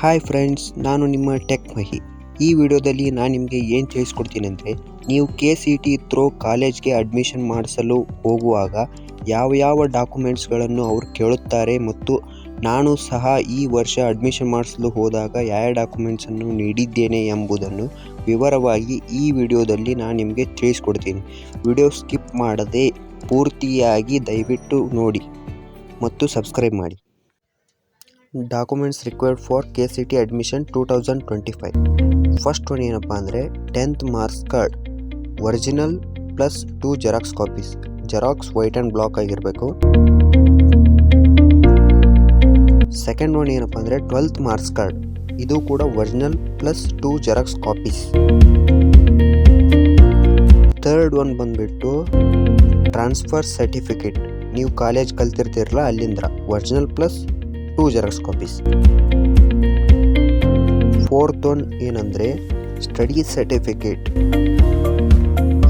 Hi friends, ನಾನು ನಿಮ್ಮ tech ಮಹಿ. ಈ ವಿಡಿಯೋದಲ್ಲಿ ನಾನು ನಿಮಗೆ ಏನು ತಿಳಿಸ್ಕೊಡ್ತೀನಿ ಅಂದರೆ, ನೀವು KCET ಥ್ರೂ ಕಾಲೇಜ್ಗೆ ಅಡ್ಮಿಷನ್ ಮಾಡಿಸಲು ಹೋಗುವಾಗ ಯಾವ ಡಾಕ್ಯುಮೆಂಟ್ಸ್ಗಳನ್ನು ಅವರು ಕೇಳುತ್ತಾರೆ ಮತ್ತು ನಾನು ಸಹ ಈ ವರ್ಷ ಅಡ್ಮಿಷನ್ ಮಾಡಿಸಲು ಹೋದಾಗ ಯಾವ ಡಾಕ್ಯುಮೆಂಟ್ಸನ್ನು ನೀಡಿದ್ದೇನೆ ಎಂಬುದನ್ನು ವಿವರವಾಗಿ ಈ ವಿಡಿಯೋದಲ್ಲಿ ನಾನು ನಿಮಗೆ ತಿಳಿಸ್ಕೊಡ್ತೀನಿ. ವಿಡಿಯೋ ಸ್ಕಿಪ್ ಮಾಡದೆ ಪೂರ್ತಿಯಾಗಿ ದಯವಿಟ್ಟು ನೋಡಿ ಮತ್ತು ಸಬ್ಸ್ಕ್ರೈಬ್ ಮಾಡಿ. Documents required for KCET admission 2025. First one ಏನಪ್ಪ ಅಂದರೆ 10th marks card original plus 2 xerox copies. Xerox white and black ಆಗಿರಬೇಕು. ಸೆಕೆಂಡ್ ಒನ್ ಏನಪ್ಪ ಅಂದರೆ 12th ಮಾರ್ಕ್ಸ್ ಕಾರ್ಡ್, ಇದು ಕೂಡ original plus 2 xerox copies. Third one ಬಂದುಬಿಟ್ಟು ಟ್ರಾನ್ಸ್ಫರ್ ಸರ್ಟಿಫಿಕೇಟ್, ನೀವು college ಕಲ್ತಿರ್ತೀರಲ್ಲ ಅಲ್ಲಿಂದ original plus 2 xerox copies. Fourth one ಏನಂದರೆ study certificate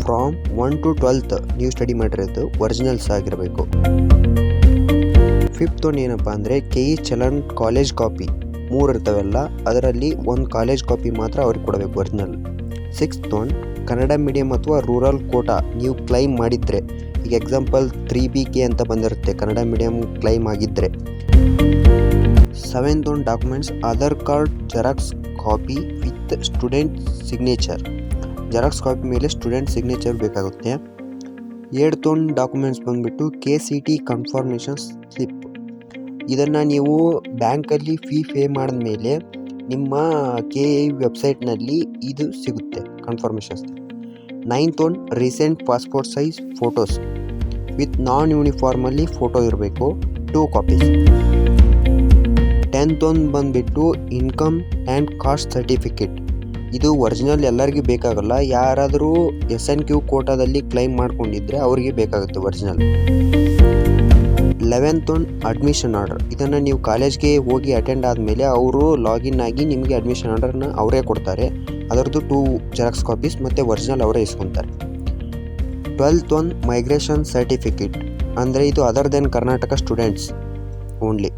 from 1 to 12th ನೀವು ಸ್ಟಡಿ ಮಾಡಿರೋದು ಒರಿಜಿನಲ್ಸ್ ಆಗಿರಬೇಕು. ಫಿಫ್ತ್ ಒನ್ ಏನಪ್ಪ ಅಂದರೆ KE ಚಲನ್ ಕಾಲೇಜ್ ಕಾಪಿ 3 ಇರ್ತವೆಲ್ಲ, ಅದರಲ್ಲಿ ಒಂದು ಕಾಲೇಜ್ ಕಾಪಿ ಮಾತ್ರ ಅವ್ರಿಗೆ ಕೊಡಬೇಕು original. Sixth one Kannada medium ಅಥವಾ ರೂರಲ್ ಕೋಟಾ ನೀವು ಕ್ಲೈಮ್ ಮಾಡಿದರೆ, ಈಗ ಎಕ್ಸಾಂಪಲ್ 3BK ಅಂತ ಬಂದಿರುತ್ತೆ ಕನ್ನಡ ಮೀಡಿಯಂ ಕ್ಲೈಮ್ ಆಗಿದ್ದರೆ. Seventh one documents Aadhaar card Xerox copy with student signature. Xerox copy ಮೇಲೆ ಸ್ಟೂಡೆಂಟ್ ಸಿಗ್ನೇಚರ್ ಬೇಕಾಗುತ್ತೆ. ಏಳ್ತ್ ಒನ್ ಡಾಕ್ಯುಮೆಂಟ್ಸ್ ಬಂದುಬಿಟ್ಟು KCET ಕನ್ಫರ್ಮೇಷನ್ ಸ್ಲಿಪ್. ಇದನ್ನು ನೀವು ಬ್ಯಾಂಕಲ್ಲಿ ಫೀ ಪೇ ಮಾಡಿದ್ಮೇಲೆ ನಿಮ್ಮ KE ವೆಬ್ಸೈಟ್ನಲ್ಲಿ ಇದು ಸಿಗುತ್ತೆ confirmation slip. Ninth one recent passport size photos with non ಯೂನಿಫಾರ್ಮಲ್ಲಿ ಫೋಟೋ ಇರಬೇಕು, 2 ಕಾಪೀಸ್. 10th ಒನ್ ಬಂದುಬಿಟ್ಟು ಇನ್ಕಮ್ ಆ್ಯಂಡ್ ಕಾಸ್ಟ್ ಸರ್ಟಿಫಿಕೇಟ್, ಇದು ಒರಿಜಿನಲ್ ಎಲ್ಲರಿಗೂ ಬೇಕಾಗಲ್ಲ, ಯಾರಾದರೂ SNQ ಕೋಟಾದಲ್ಲಿ ಕ್ಲೈಮ್ ಮಾಡ್ಕೊಂಡಿದ್ರೆ ಅವರಿಗೆ ಬೇಕಾಗುತ್ತೆ original. 11th one admission order, ಇದನ್ನು ನೀವು ಕಾಲೇಜ್ಗೆ ಹೋಗಿ ಅಟೆಂಡ್ ಆದಮೇಲೆ ಅವರು ಲಾಗಿನ್ ಆಗಿ ನಿಮಗೆ ಅಡ್ಮಿಷನ್ ಆರ್ಡರ್ನ ಅವರೇ ಕೊಡ್ತಾರೆ, ಅದರದ್ದು 2 ಜೆರಾಕ್ಸ್ ಕಾಪೀಸ್ ಮತ್ತು ಒರಿಜಿನಲ್ ಅವರೇ ಇಸ್ಕೊತಾರೆ. 12th ಒನ್ ಮೈಗ್ರೇಷನ್ ಸರ್ಟಿಫಿಕೇಟ್, ಅಂದರೆ ಇದು other than Karnataka students only.